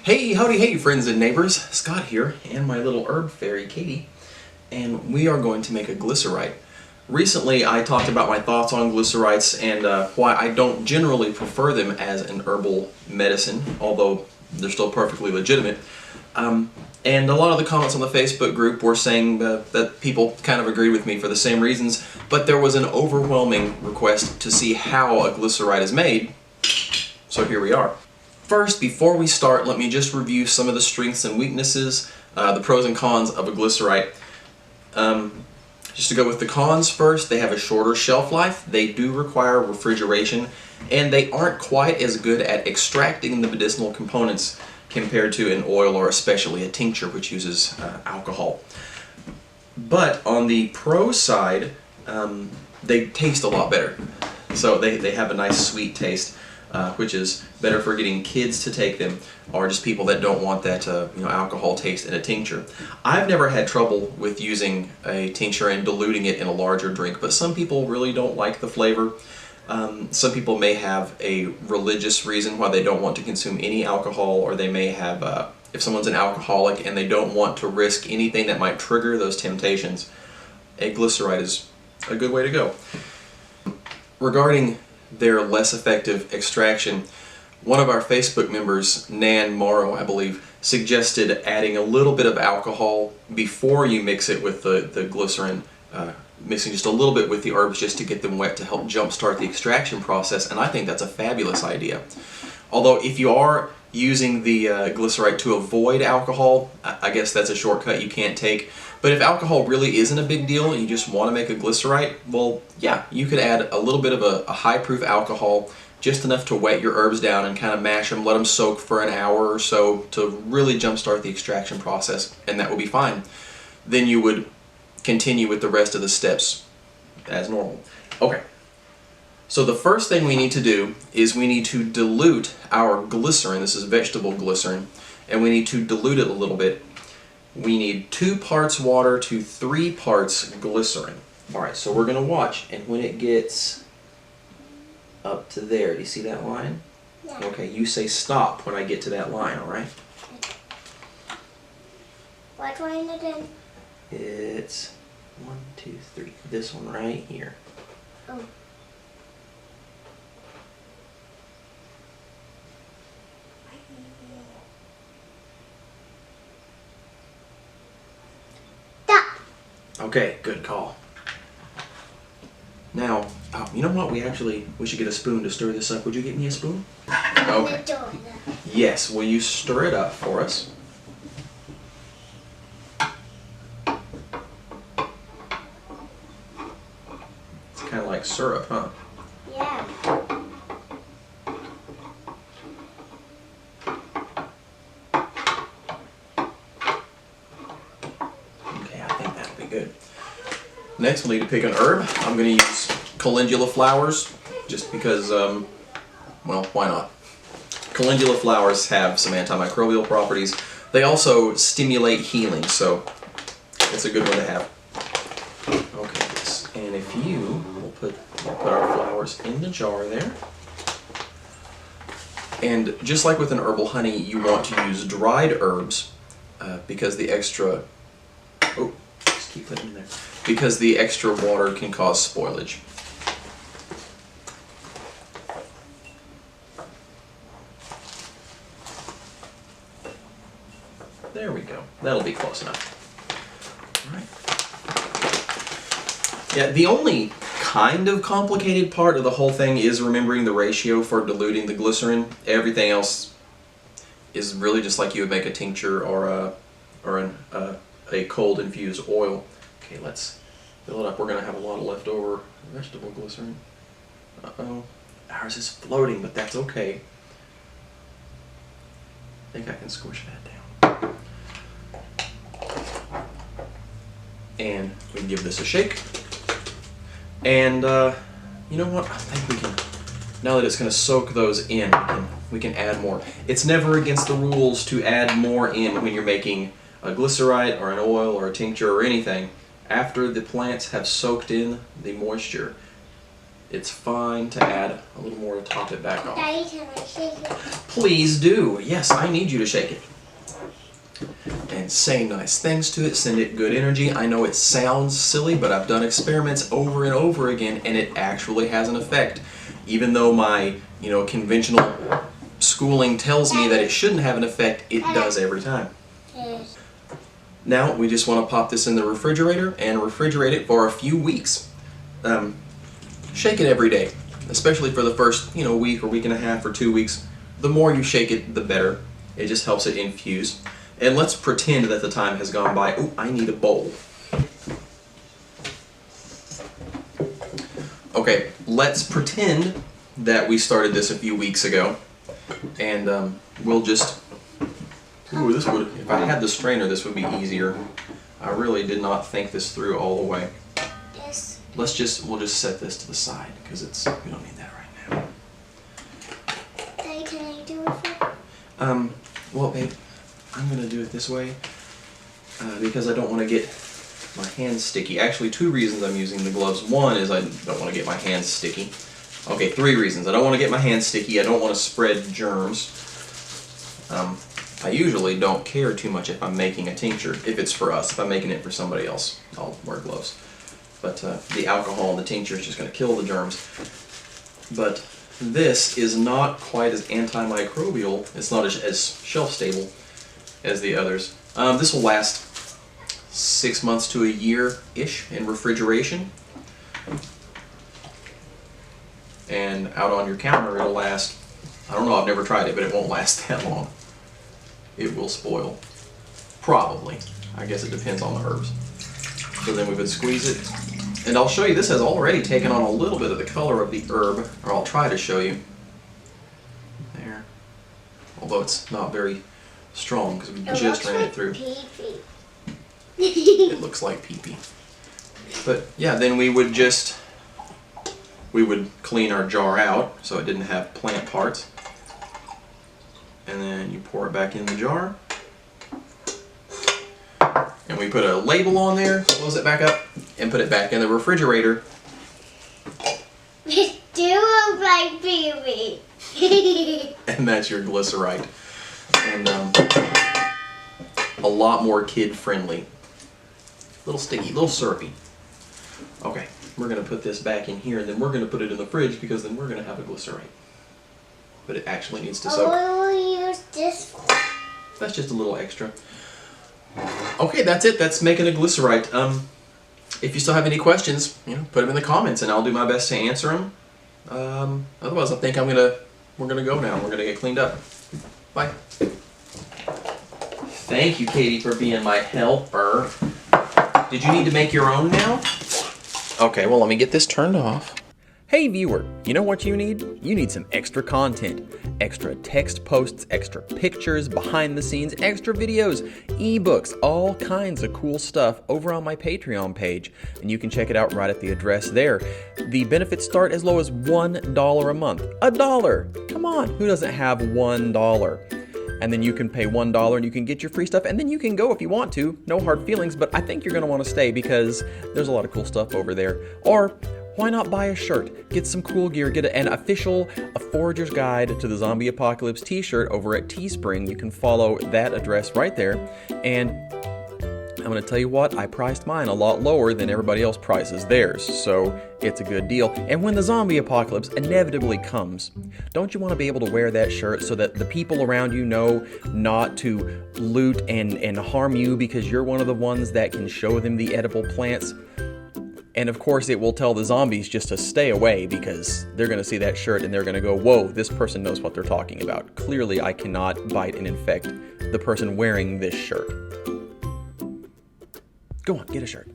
Hey, howdy, hey, friends and neighbors. Scott here, and my little herb fairy, Katie, and we are going to make a glycerite. Recently, I talked about my thoughts on glycerites and why I don't generally prefer them as an herbal medicine, although they're still perfectly legitimate. And a lot of the comments on the Facebook group were saying that people kind of agreed with me for the same reasons, but there was an overwhelming request to see how a glycerite is made, so here we are. First, before we start, let me just review some of the strengths and weaknesses, the pros and cons of a glycerite. Just to go with the cons first, they have a shorter shelf life, they do require refrigeration, and they aren't quite as good at extracting the medicinal components compared to an oil or especially a tincture, which uses alcohol. But on the pro side, they taste a lot better. So they have a nice sweet taste. Which is better for getting kids to take them, or just people that don't want that alcohol taste in a tincture. I've never had trouble with using a tincture and diluting it in a larger drink, but some people really don't like the flavor. Some people may have a religious reason why they don't want to consume any alcohol, or they may have, if someone's an alcoholic and they don't want to risk anything that might trigger those temptations, a glycerite is a good way to go. Regarding their less effective extraction, one of our Facebook members, Nan Morrow, I believe, suggested adding a little bit of alcohol before you mix it with the glycerin, mixing just a little bit with the herbs just to get them wet to help jumpstart the extraction process, and I think that's a fabulous idea. Although if you are using the glycerite to avoid alcohol, I guess that's a shortcut you can't take. But if alcohol really isn't a big deal and you just want to make a glycerite, well, yeah, you could add a little bit of a high-proof alcohol, just enough to wet your herbs down and kind of mash them, let them soak for an hour or so to really jumpstart the extraction process, and that would be fine. Then you would continue with the rest of the steps as normal. Okay. So the first thing we need to do is we need to dilute our glycerin. This is vegetable glycerin, and we need to dilute it a little bit. We need 2 parts water to 3 parts glycerin. Alright, so we're going to watch, and when it gets up to there, do you see that line? Yeah. Okay, you say stop when I get to that line, alright? What line is it? It's 1, 2, 3. This one right here. Oh. Okay, good call. Now, you know what? We should get a spoon to stir this up. Would you get me a spoon? Okay. Yes, will you stir it up for us? It's kind of like syrup, huh? Yeah. Good. Next, we'll need to pick an herb. I'm going to use calendula flowers, just because, well, why not? Calendula flowers have some antimicrobial properties. They also stimulate healing, so it's a good one to have. Okay, and if we'll put our flowers in the jar there. And just like with an herbal honey, you want to use dried herbs because the extra... keep putting in there. Because the extra water can cause spoilage. There we go. That'll be close enough. All right. Yeah, the only kind of complicated part of the whole thing is remembering the ratio for diluting the glycerin. Everything else is really just like you would make a tincture or a cold infused oil. Okay, let's fill it up. We're going to have a lot of leftover vegetable glycerin. Uh-oh. Ours is floating, but that's okay. I think I can squish that down. And we can give this a shake. And you know what? I think we can, now that it's going to soak those in, we can add more. It's never against the rules to add more in when you're making a glycerite or an oil or a tincture or anything. After the plants have soaked in the moisture, it's fine to add a little more to top it back off. Daddy, can I shake it? Please do. Yes, I need you to shake it. And say nice things to it, send it good energy. I know it sounds silly, but I've done experiments over and over again, and it actually has an effect. Even though my, conventional schooling tells me that it shouldn't have an effect, it does every time. Yes. Now, we just want to pop this in the refrigerator and refrigerate it for a few weeks. Shake it every day, especially for the first, week or week and a half or 2 weeks. The more you shake it, the better. It just helps it infuse. And let's pretend that the time has gone by. Oh, I need a bowl. Okay, let's pretend that we started this a few weeks ago. And we'll just... Ooh, this would... If I had the strainer, this would be easier. I really did not think this through all the way. Yes. We'll just set this to the side because we don't need that right now. Daddy, can I do it for? Well, babe, I'm gonna do it this way because I don't want to get my hands sticky. Actually, 2 reasons I'm using the gloves. One is I don't want to get my hands sticky. Okay, 3 reasons. I don't want to get my hands sticky. I don't want to spread germs. I usually don't care too much if I'm making a tincture, if it's for us. If I'm making it for somebody else, I'll wear gloves. But the alcohol in the tincture is just going to kill the germs. But this is not quite as antimicrobial. It's not as shelf-stable as the others. This will last 6 months to a year-ish in refrigeration. And out on your counter, it'll last, I don't know, I've never tried it, but it won't last that long. It will spoil. Probably. I guess it depends on the herbs. So then we would squeeze it. And I'll show you, this has already taken on a little bit of the color of the herb, or I'll try to show you. There. Although it's not very strong because we just ran it through. Pee-pee. It looks like pee-pee. But yeah, then we would clean our jar out so it didn't have plant parts. And then you pour it back in the jar. And we put a label on there, close it back up, and put it back in the refrigerator. It do look like pee-pee. And that's your glycerite. And a lot more kid-friendly. Little sticky, little syrupy. Okay, we're going to put this back in here, and then we're going to put it in the fridge because then we're going to have a glycerite. But it actually needs to soak. What will we use this for? That's just a little extra. Okay, that's it. That's making a glycerite. If you still have any questions, put them in the comments, and I'll do my best to answer them. Otherwise, I think we're gonna go now. We're gonna get cleaned up. Bye. Thank you, Katie, for being my helper. Did you need to make your own now? Okay, well, let me get this turned off. Hey viewer, you know what you need? You need some extra content. Extra text posts, extra pictures, behind the scenes, extra videos, ebooks, all kinds of cool stuff over on my Patreon page. And you can check it out right at the address there. The benefits start as low as $1 a month. $1! Come on, who doesn't have $1? And then you can pay $1 and you can get your free stuff, and then you can go if you want to. No hard feelings, but I think you're going to want to stay because there's a lot of cool stuff over there. Or why not buy a shirt? Get some cool gear. Get an official A Forager's Guide to the Zombie Apocalypse t-shirt over at Teespring. You can follow that address right there. And I'm going to tell you what, I priced mine a lot lower than everybody else prices theirs, so it's a good deal. And when the zombie apocalypse inevitably comes, don't you want to be able to wear that shirt so that the people around you know not to loot and harm you because you're one of the ones that can show them the edible plants? And of course it will tell the zombies just to stay away because they're going to see that shirt and they're going to go, whoa, this person knows what they're talking about. Clearly I cannot bite and infect the person wearing this shirt. Go on, get a shirt.